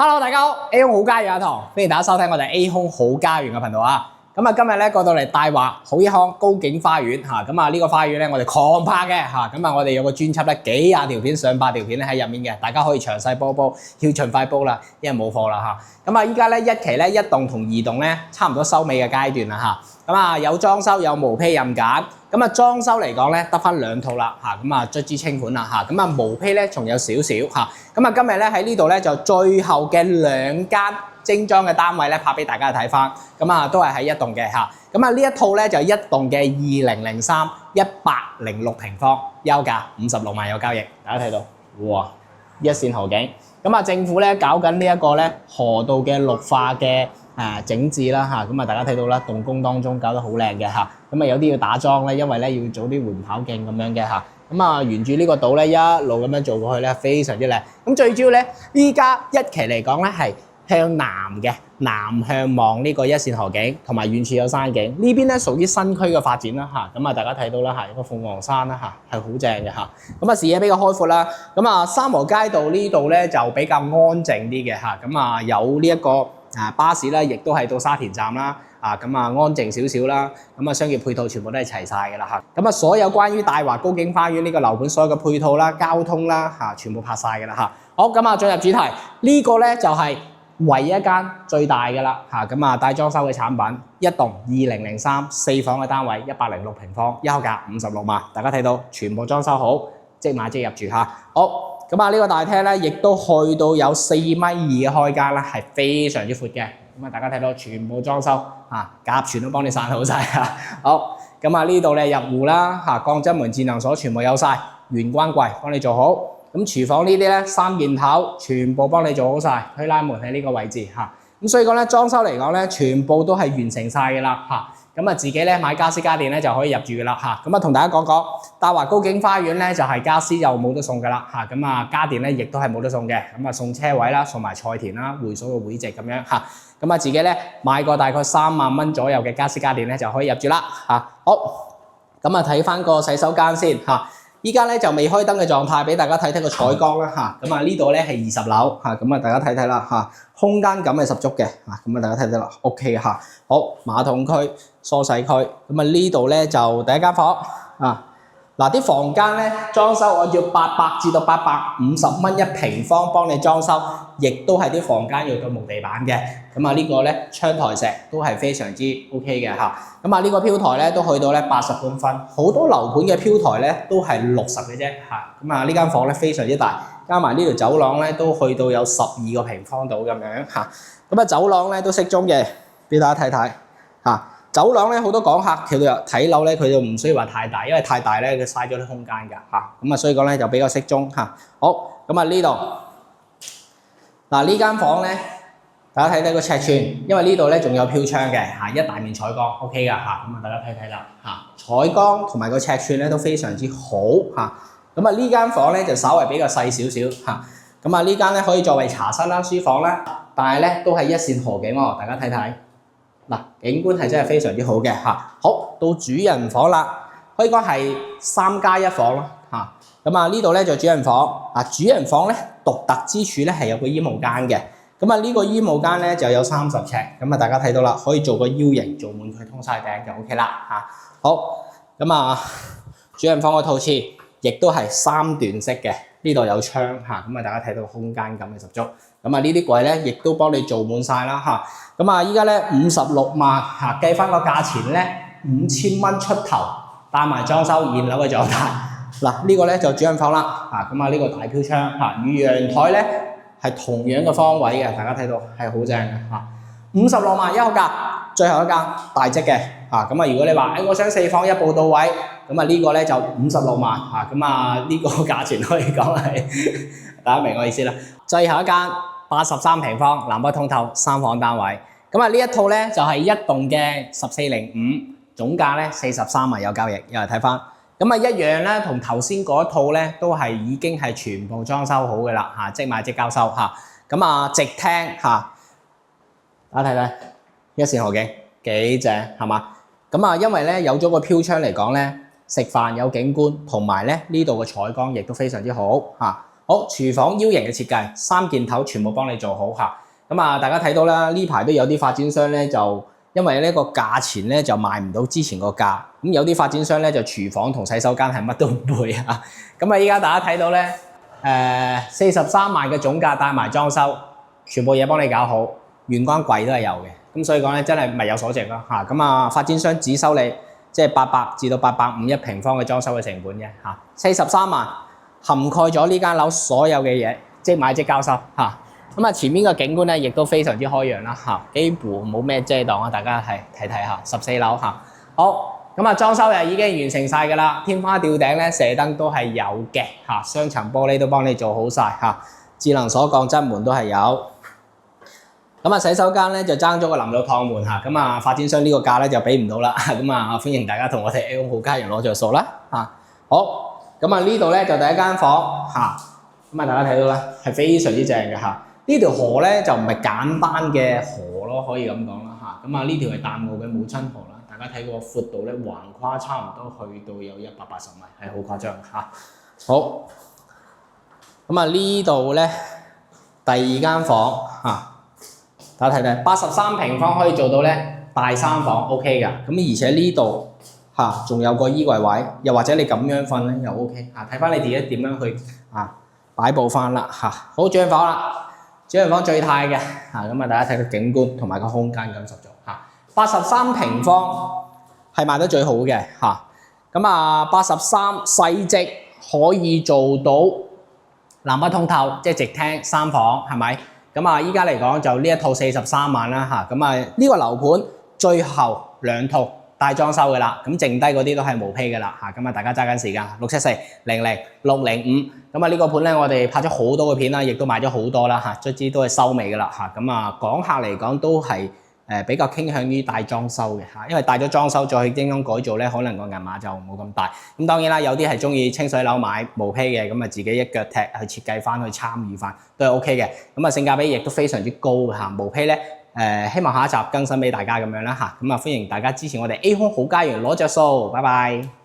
Hello， 大家好 ，A 空好家園阿唐，歡迎大家收聽我哋 A 空好家園嘅頻道啊。咁啊，今日咧過到嚟大華好益康高景花園嚇，咁啊呢個花園咧我哋狂拍嘅嚇，咁啊我哋有個專輯咧幾廿條片上百條片咧喺入面嘅，大家可以詳細煲，要盡快煲啦，因為冇貨啦嚇。咁啊依家咧一期咧一棟同二棟咧差唔多收尾嘅階段啦嚇，咁啊有裝修有毛坯任揀。咁啊裝修嚟講咧得翻兩套啦嚇，咁啊卒之清盤啦嚇，咁啊毛坯咧仲有少少嚇，咁啊今日咧喺呢度咧就最後嘅兩間精裝嘅單位咧拍俾大家睇翻，咁啊都係喺一棟嘅嚇，咁啊呢一套咧就一棟嘅2003 106平方，優價56萬有交易，大家睇到哇一線河景，咁啊政府咧搞緊呢一個咧河道嘅綠化嘅整治啦嚇，咁啊大家睇到啦，動工當中搞得好靚嘅嚇，咁啊有啲要打樁咧，因為咧要做啲緩跑徑咁樣嘅嚇，咁啊沿住呢個島咧一路咁樣做過去咧，非常之靚。咁最主要咧，依家一期嚟講咧係向南嘅，南向望呢個一線河景，同埋遠處有山景。呢邊咧屬於新區嘅發展啦嚇，咁啊大家睇到啦嚇，個鳳凰山啦嚇，係好正嘅嚇。咁啊視野比較開闊啦，咁啊三和街道呢度咧就比較安靜啲嘅嚇，咁啊有呢一個巴士咧，亦都係到沙田站啦，咁啊安靜少少啦，咁啊商業配套全部都係齊晒嘅啦嚇，咁啊所有關於大華高景花園呢個樓盤所有嘅配套啦、交通啦嚇，全部拍晒嘅啦嚇。好，咁啊進入主題，呢個咧就係唯一一間最大嘅啦嚇，咁啊帶裝修嘅產品，一棟2003 4房嘅單位，106平方，優價56萬，大家睇到全部裝修好，即買即入住嚇。好。咁啊呢個大廳咧，亦都去到有4.2米嘅開間啦，係非常之闊嘅。咁啊大家睇到全部裝修甲醛都幫你散好晒嚇。好，咁啊呢度咧入戶啦嚇，鋼筋門、智能鎖全部有晒，玄關櫃幫你做好。咁廚房呢啲咧3件頭全部幫你做好晒，推拉門喺呢個位置嚇。咁所以講咧裝修嚟講咧，全部都係完成晒嘅啦嚇。咁啊自己咧買家私家電咧就可以入住嘅啦嚇。咁啊同大家講講，大華高景花園咧就係家私又冇得送嘅啦嚇。咁啊家電咧亦都係冇得送嘅。咁啊送車位啦，送埋菜田啦、會所嘅會籍咁樣嚇。咁啊自己咧買個大概3萬蚊左右嘅家私家電咧就可以入住啦嚇。好，咁啊睇翻個洗手間先嚇。依家咧就未開燈嘅狀態，俾大家睇睇個採光啦嚇。咁啊呢度咧係20樓嚇，咁啊大家睇睇啦嚇，空間感係十足嘅嚇。咁啊大家睇睇啦 ，OK 嚇。好，馬桶區、梳洗區，咁啊呢度咧就第一間房啊。嗱啲房間咧裝修按照800至到850蚊一平方幫你裝修，亦都係啲房間用到木地板嘅。咁啊呢個咧窗台石都係非常之 OK 嘅嚇。咁啊呢個飄台咧都去到咧80半分，好多樓盤嘅飄台咧都係60嘅啫嚇。咁啊呢間房咧非常之大，加埋呢條走廊咧都去到有12個平方度咁樣嚇。咁啊走廊咧都適中嘅，俾大家睇睇嚇。走廊咧好多港客佢哋睇樓咧，佢就唔需要話太大，因為太大咧佢嘥咗啲空間㗎嚇。咁啊所以講咧就比較適中嚇。好，咁啊呢度嗱呢間房咧，大家睇睇個尺寸，因為呢度咧仲有飄窗嘅嚇，一大面採光 OK 㗎嚇。咁啊大家睇睇啦嚇，採光同埋個尺寸咧都非常之好嚇。咁啊呢間房咧就稍為比較細少少嚇。咁啊呢間咧可以作為茶室啦、書房啦，但係咧都係一線河景喎，大家睇睇。嗱，景觀係真係非常之好嘅嚇。好，到主人房啦，可以講係3+1房咯嚇。咁啊呢度咧就主人房。主人房咧獨特之處咧係有個衣帽間嘅。咁啊呢個衣帽間咧就有30尺。咁啊大家睇到啦，可以做個腰型，做滿佢通晒頂就 OK 啦嚇。好，咁啊主人房個套廁亦都係3段式嘅。呢度有窗嚇，咁啊大家睇到空間感係十足。咁啊呢啲櫃咧亦都幫你做滿晒啦嚇。咁啊依家咧56萬嚇，計翻個價錢咧5000蚊出頭，帶埋裝修現樓嘅狀態。嗱呢個咧就主人房啦嚇。咁啊呢個大飄窗嚇，與陽台咧係同樣嘅方位嘅，大家睇到係好正嘅嚇。56萬一個價，最後一間大積嘅嚇。咁啊如果你話我想4房一步到位，咁啊呢個咧就56萬嚇。咁啊呢個價錢可以講係大家明我意思啦。最後一間83平方南北通透3房單位。咁啊呢一套咧就係一棟嘅1405，總價咧43萬有交易，有人睇翻。咁啊一樣咧，同頭先嗰一套咧都係已經係全部裝修好嘅啦嚇，即買即交收嚇。咁啊直廳嚇，大家睇睇一線河景幾正係嘛？咁啊因為咧有咗個飄窗嚟講咧，食飯有景觀，同埋咧呢度嘅採光亦都非常之好嚇。好，好，廚房 U 型嘅設計，3件頭全部幫你做好嚇。咁啊，大家睇到啦，呢排都有啲發展商咧就因為呢個價錢咧就賣唔到之前個價，咁有啲發展商咧就廚房同洗手間係乜都唔配啊。咁啊，依家大家睇到咧，43萬嘅總價帶埋裝修，全部嘢幫你搞好，玄關櫃都係有嘅。咁所以講咧，真係物有所值咯嚇。咁啊，發展商只收你即係800至到850一平方嘅裝修嘅成本嘅嚇，43萬涵蓋咗呢間樓所有嘅嘢，即買即交收嚇。咁啊，前面嘅景觀咧亦都非常之開揚啦嚇，幾乎冇咩遮擋啊，大家係睇睇下14樓嚇。好，咁啊裝修又已經完成晒㗎啦，天花吊頂咧射燈都係有嘅嚇，雙層玻璃都幫你做好晒嚇，智能鎖鋼側門都係有。咁啊，洗手間咧就爭咗個淋浴趟門嚇，咁啊發展商呢個價咧就俾唔到啦，咁啊歡迎大家同我哋 A 空好家園攞着數啦嚇。好，咁啊呢度咧就第一間房嚇，咁啊大家睇到啦，係非常之正嘅嚇。呢條河咧就唔係簡單嘅河咯，可以咁講啦嚇。咁啊呢條係大澳嘅母親河啦，大家睇個闊度咧橫跨差唔多去到有180米，係好誇張嚇。好，咁啊呢度咧第二間房嚇。大家睇睇，83平方可以做到咧大3房 OK 㗎，咁而且呢度嚇仲有個衣櫃位，又或者你咁樣瞓咧又 OK 嚇，睇翻你自己點樣去擺佈翻啦嚇。好，主人房啦，主人房最大嘅嚇，咁啊大家睇個景觀同埋個空間感十足嚇。83平方係賣得最好嘅嚇，咁啊83細積可以做到南北通透，即係直廳3房係咪？咁啊，依家嚟講就呢一套43萬啦嚇，咁啊呢個樓盤最後2套帶裝修嘅啦，咁剩低嗰啲都係無坯嘅啦嚇，咁啊大家揸緊時間674000605，咁啊呢個盤咧我哋拍咗好多個片啦，亦都賣咗好多啦嚇，卒之都係收尾嘅啦嚇，咁啊講客嚟講都係比較傾向於帶裝修嘅嚇，因為帶咗裝修再去精裝改造咧，可能個銀碼就冇咁大。咁當然啦，有啲係中意清水樓買無坯嘅，咁啊自己一腳踢去設計翻去參與翻都係 OK 嘅。咁啊性價比亦都非常之高嚇，無坯咧希望下一集更新俾大家咁樣啦嚇。咁啊歡迎大家支持我哋 A 空好家園攞着數，拜拜。